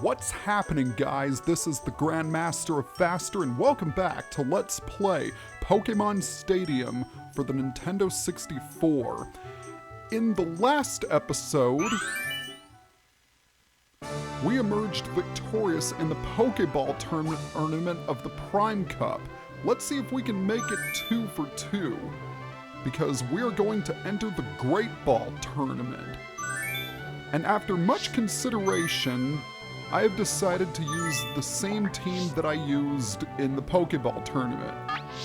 What's happening, guys? This is the Grandmaster of Faster, and welcome back to Let's Play Pokemon Stadium for the Nintendo 64. In the last episode, we emerged victorious in the Pokeball tournament of the Prime Cup. Let's see if we can make it 2 for 2, because we're going to enter the Great Ball tournament. And after much consideration, I have decided to use the same team that I used in the Pokeball tournament.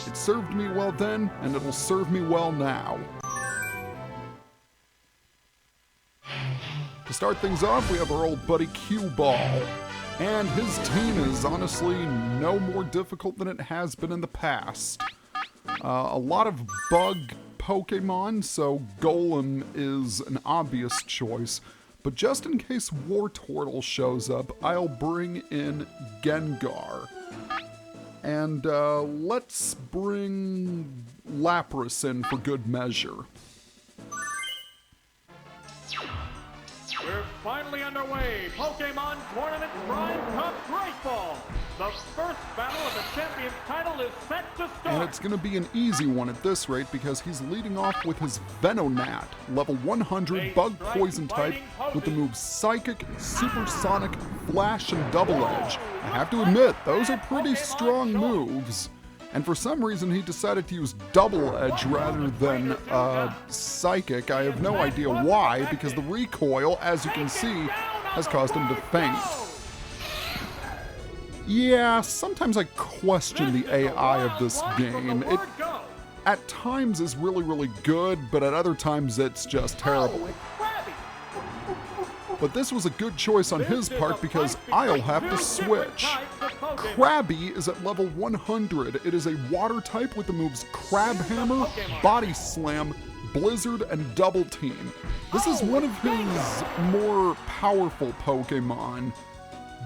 It served me well then, and it'll serve me well now. To start things off, we have our old buddy Q-Ball, and his team is honestly no more difficult than it has been in the past. A lot of bug Pokemon, so Golem is an obvious choice. But just in case Wartortle shows up, I'll bring in Gengar. And let's bring Lapras in for good measure. We're finally underway. Pokemon Tournament Prime Cup Great Ball. The first battle of the champion's title is set to start. And it's going to be an easy one at this rate because he's leading off with his Venonat, level 100 bug poison type with the moves Psychic, Supersonic, Flash, and Double Edge. I have to admit, those are pretty strong moves. And for some reason he decided to use Double Edge rather than Psychic. I have no idea why, because the recoil, as you can see, has caused him to faint. Yeah, sometimes I question the AI of this game. It, at times, is really good, but at other times it's just terrible. But this was a good choice on his part because I'll have to switch. Krabby is at level 100. It is a water type with the moves Crab Hammer, Body Slam, Blizzard, and Double Team. This is one of his more powerful Pokemon.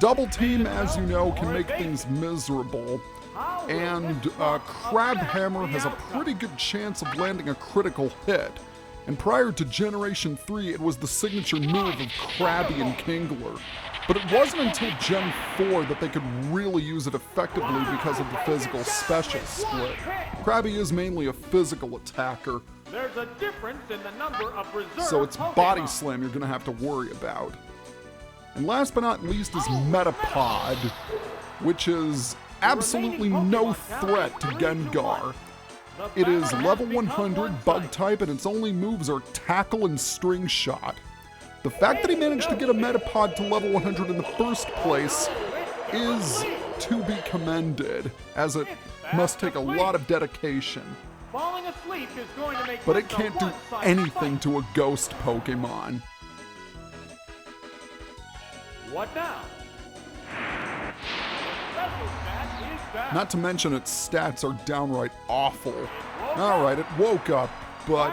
Double Team, as you know, can make things miserable, and Crab Hammer has a pretty good chance of landing a critical hit. And prior to Generation 3, it was the signature move of Krabby and Kingler. But it wasn't until Gen 4 that they could really use it effectively because of the physical special split. Krabby is mainly a physical attacker, There's a difference in the number of reserve so it's Body Slam you're going to have to worry about. And last but not least is Metapod, which is absolutely no threat to Gengar. It is level 100 bug type, and its only moves are Tackle and String Shot. The fact that he managed to get a Metapod to level 100 in the first place is to be commended, as it must take a lot of dedication. Falling asleep is going to make But it can't do anything to a ghost Pokemon. What now? Not to mention its stats are downright awful. Alright, it woke up, but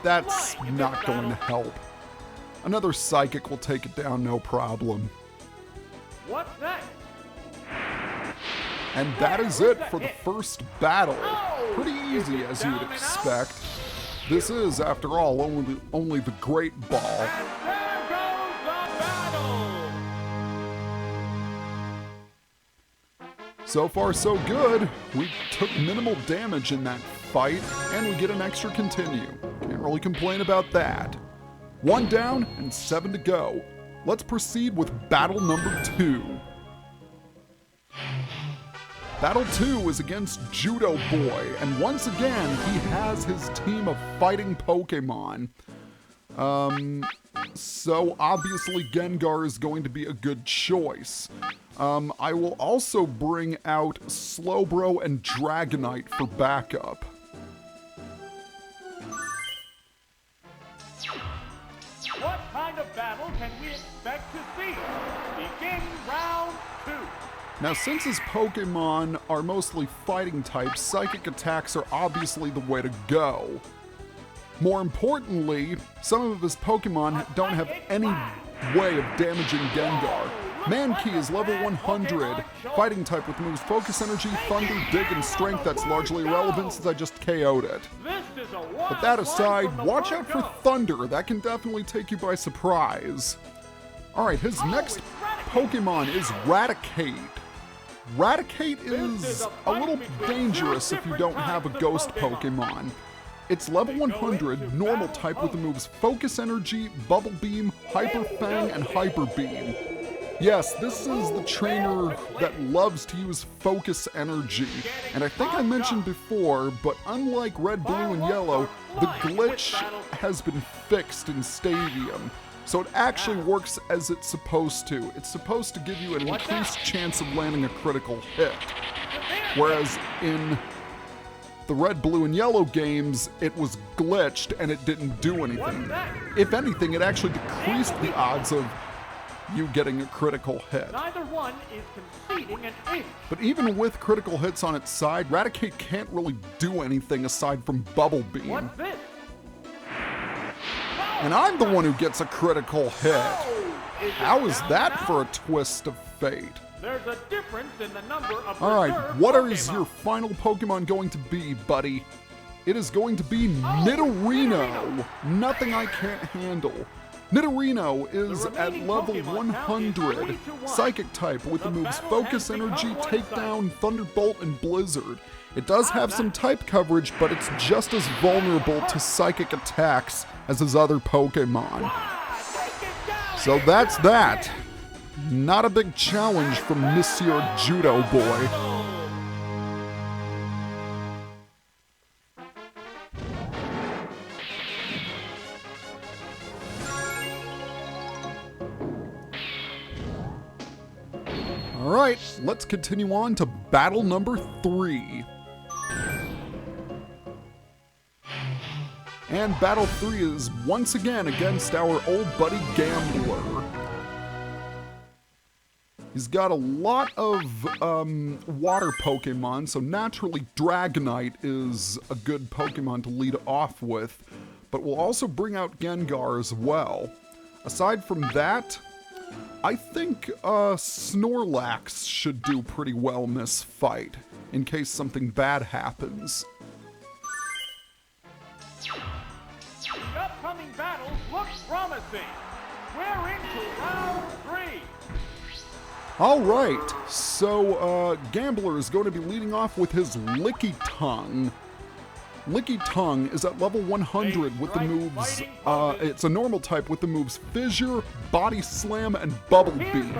that's not going to help. Another Psychic will take it down, no problem. What's next? And that is it for the first battle. Pretty easy, as you would expect. This is, after all, only the Great Ball. There goes the battle! So far, so good. We took minimal damage in that fight, and we get an extra continue. Can't really complain about that. 1 down and 7 to go. Let's proceed with battle number 2. Battle 2 is against Judo Boy, and once again, he has his team of fighting Pokemon. So obviously Gengar is going to be a good choice. I will also bring out Slowbro and Dragonite for backup. What kind of battle can we expect to see? Begin round 2. Now, since his Pokemon are mostly fighting types, psychic attacks are obviously the way to go. More importantly, some of his Pokemon don't have any way of damaging Gengar. Mankey is level 100, fighting type with moves Focus Energy, Thunder, Dig, and Strength. That's largely irrelevant since I just KO'd it. But that aside, watch out for Thunder. That can definitely take you by surprise. Alright, his next Pokemon is Raticate. Raticate is a little dangerous if you don't have a ghost Pokemon. It's level 100, normal type with the moves Focus Energy, Bubble Beam, Hyper Fang, and Hyper Beam. Yes, this is the trainer that loves to use Focus Energy. And I think I mentioned before, but unlike Red, Blue, and Yellow, the glitch has been fixed in Stadium. So it actually works as it's supposed to. It's supposed to give you an increased chance of landing a critical hit. Whereas in the Red, Blue, and Yellow games, it was glitched and it didn't do anything. If anything, it actually decreased the odds of you getting a critical hit. Neither one is conceding an inch. But even with critical hits on its side, Raticate can't really do anything aside from Bubble Beam. What's this? And I'm the one who gets a critical hit. How is that for a twist of fate? There's a difference in the number of Alright, reserve what is Pokemon. your final Pokemon going to be, buddy? It is going to be Nidorino. Nothing I can't handle. Nidorino is at level 100, Psychic type with the moves Focus Energy, Takedown, Thunderbolt, and Blizzard. It does have some type coverage, but it's just as vulnerable to psychic attacks as his other Pokemon. So that's that. Not a big challenge from Monsieur Judo Boy. Alright, let's continue on to battle number 3. And battle 3 is once again against our old buddy Gambler. He's got a lot of water Pokemon, so naturally Dragonite is a good Pokemon to lead off with, but we'll also bring out Gengar as well. Aside from that, I think Snorlax should do pretty well in this fight, in case something bad happens. The upcoming battles look promising. We're into round 3. Alright, so Gambler is going to be leading off with his Licky Tongue. Licky Tongue is at level 100 with the moves, it's a normal type with the moves Fissure, Body Slam, and Bubble Beam.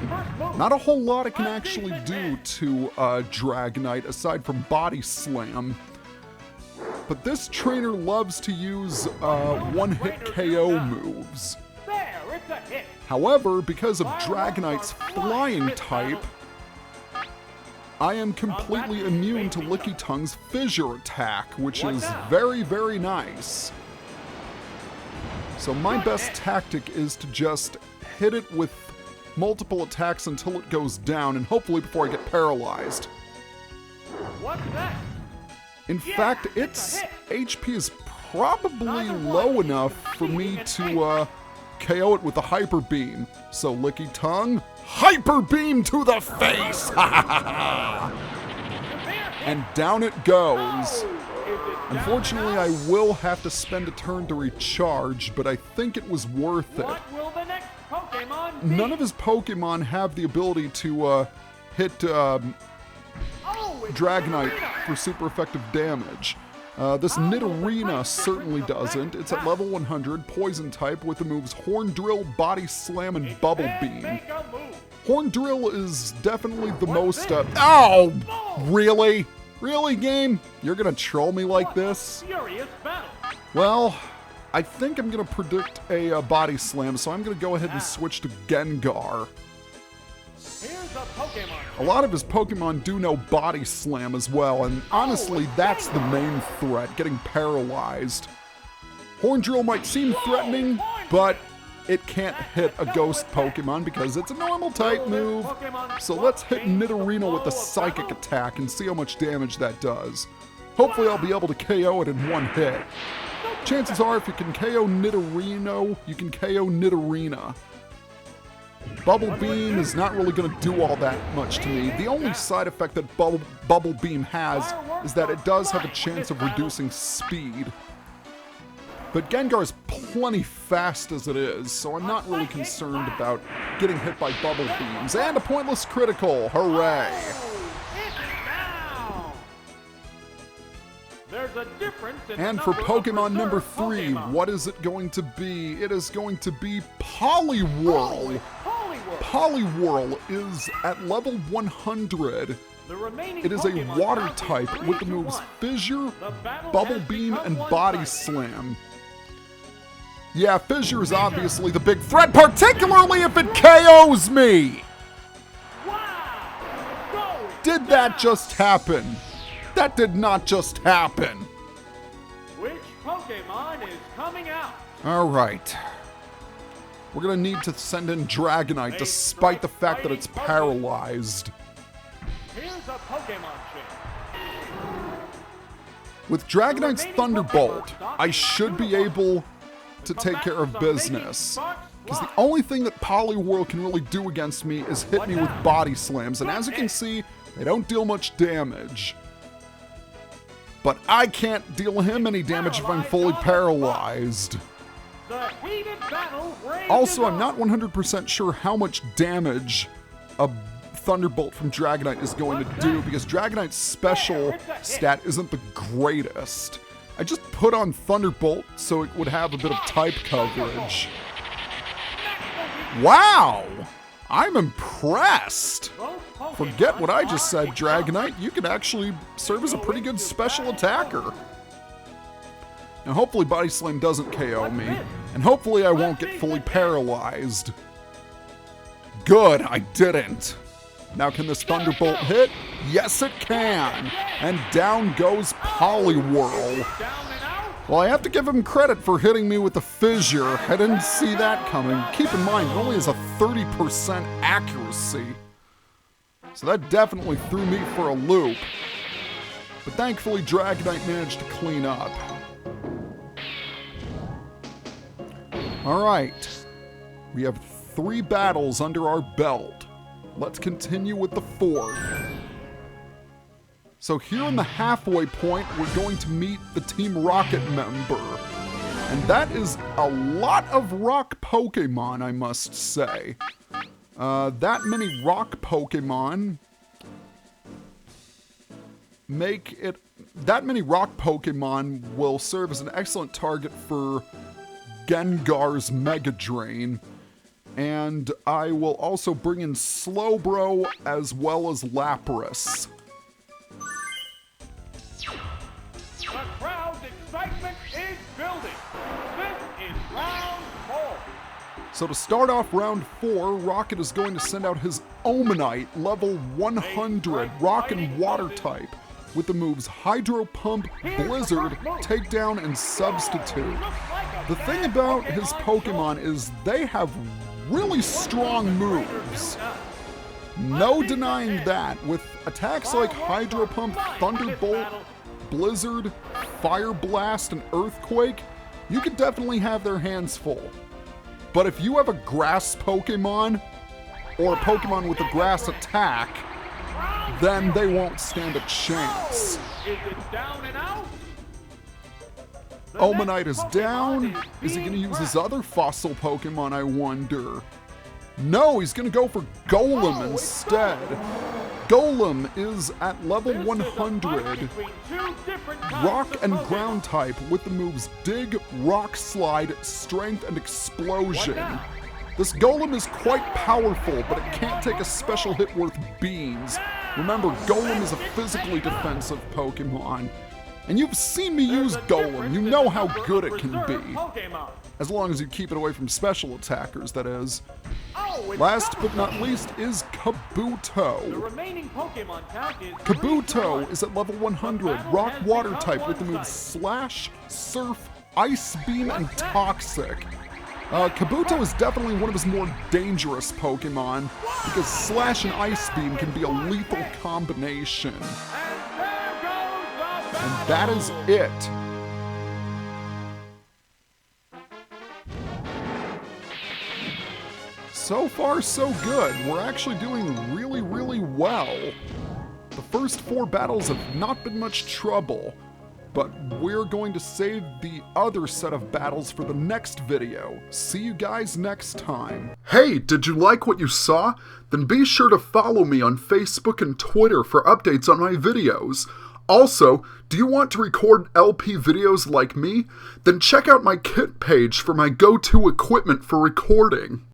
Not a whole lot it can actually do to Dragonite aside from Body Slam. But this trainer loves to use one-hit KO moves. There, it's a hit. However, because of Dragonite's flying type, I am completely immune to Licky Tongue's Fissure attack, which is very, very nice. So my best tactic is to just hit it with multiple attacks until it goes down, and hopefully before I get paralyzed. What's that? In fact, its HP is probably low enough for me to KO it with a Hyper Beam. So Licky Tongue, Hyper Beam to the face! And down it goes. Unfortunately, I will have to spend a turn to recharge, but I think it was worth it. What will the next Pokemon be? None of his Pokemon have the ability to hit Dragonite for super effective damage. This Nidorino certainly doesn't. It's at level 100, Poison type with the moves Horn Drill, Body Slam, and Bubble Beam. Horn Drill is definitely the most, oh! Really? Really, game? You're gonna troll me like this? Furious battle. Well, I think I'm gonna predict a Body Slam, so I'm gonna go ahead and switch to Gengar. Here's a Pokemon. A lot of his Pokemon do know Body Slam as well, and honestly, that's the main threat, getting paralyzed. Horn Drill might seem threatening, but it can't hit a ghost Pokemon because it's a normal type move. So let's hit Nidorino with a Psychic attack and see how much damage that does. Hopefully I'll be able to KO it in one hit. Chances are if you can KO Nidorino, you can KO Nidorina. Bubble Beam is not really going to do all that much to me. The only side effect that Bubble Beam has is that it does have a chance of reducing speed. But Gengar's plenty fast as it is, so I'm not really concerned about getting hit by bubble beams. And a pointless critical! Hooray! There's a difference in And the for number of Pokemon number reserve 3, Pokemon. what is it going to be? It is going to be Poliwhirl. Poliwhirl is at level 100. The remaining It is a Pokemon water count is type 3 with the to moves 1. Fissure, The battle Bubble has Beam, become and one-sided. Body Slam. Yeah, Fissure is obviously the big threat, particularly if it KOs me! Wow! Going Did that just happen? That did not just happen. Which Pokemon is coming out? Alright. We're gonna need to send in Dragonite despite the fact that it's paralyzed. Here's a Pokemon chip. With Dragonite's Thunderbolt, I should be able to take care of business. Because the only thing that Poliwhirl can really do against me is hit me with Body Slams, and as you can see, they don't deal much damage. But I can't deal him any damage if I'm fully paralyzed. The heated battle rages Also, I'm on. not 100% sure how much damage a Thunderbolt from Dragonite is going to do, because Dragonite's special stat isn't the greatest. I just put on Thunderbolt so it would have a bit of type coverage. Wow! I'm impressed! Forget what I just said, Dragonite. You can actually serve as a pretty good special attacker. Now, hopefully Body Slam doesn't KO me, and hopefully I won't get fully paralyzed. Good, I didn't. Now, can this Thunderbolt hit? Yes, it can! And down goes Poliwhirl. Well, I have to give him credit for hitting me with the Fissure. I didn't see that coming. Keep in mind, it only has a 30% accuracy. So that definitely threw me for a loop. But thankfully, Dragonite managed to clean up. Alright. We have 3 battles under our belt. Let's continue with the 4th. So here in the halfway point, we're going to meet the Team Rocket member. And that is a lot of rock Pokemon, I must say. That many rock Pokemon will serve as an excellent target for Gengar's Mega Drain. And I will also bring in Slowbro as well as Lapras. The crowd's excitement is building. This is round 4. So to start off round 4, Rocket is going to send out his Omanite, level 100, Rock and Water type, with the moves Hydro Pump, Blizzard, Takedown, and Substitute. The thing about his Pokemon is they have really strong moves. No denying that. With attacks like Hydro Pump, Thunderbolt, Blizzard, Fire Blast, and Earthquake, you could definitely have their hands full. But if you have a grass Pokemon, or a Pokemon with a grass attack, then they won't stand a chance. Is it down and out? Omanite is down. Is he going to use his other fossil Pokemon, I wonder? No, he's going to go for Golem instead. Golem is at level 100. Rock and ground type with the moves Dig, Rock Slide, Strength, and Explosion. This Golem is quite powerful, but it can't take a special hit worth beans. Remember, Golem is a physically defensive Pokemon. And you've seen me use Golem, you know how good it can be. As long as you keep it away from special attackers, that is. Last but not least is Kabuto. Kabuto is at level 100, Rock Water type with the moves Slash, Surf, Ice Beam, and Toxic. Kabuto is definitely one of his more dangerous Pokemon, because Slash and Ice Beam can be a lethal combination. And that is it. So far, so good. We're actually doing really, really well. The first 4 battles have not been much trouble. but we're going to save the other set of battles for the next video. See you guys next time. Hey, did you like what you saw? Then be sure to follow me on Facebook and Twitter for updates on my videos. Also, do you want to record LP videos like me? Then check out my kit page for my go-to equipment for recording.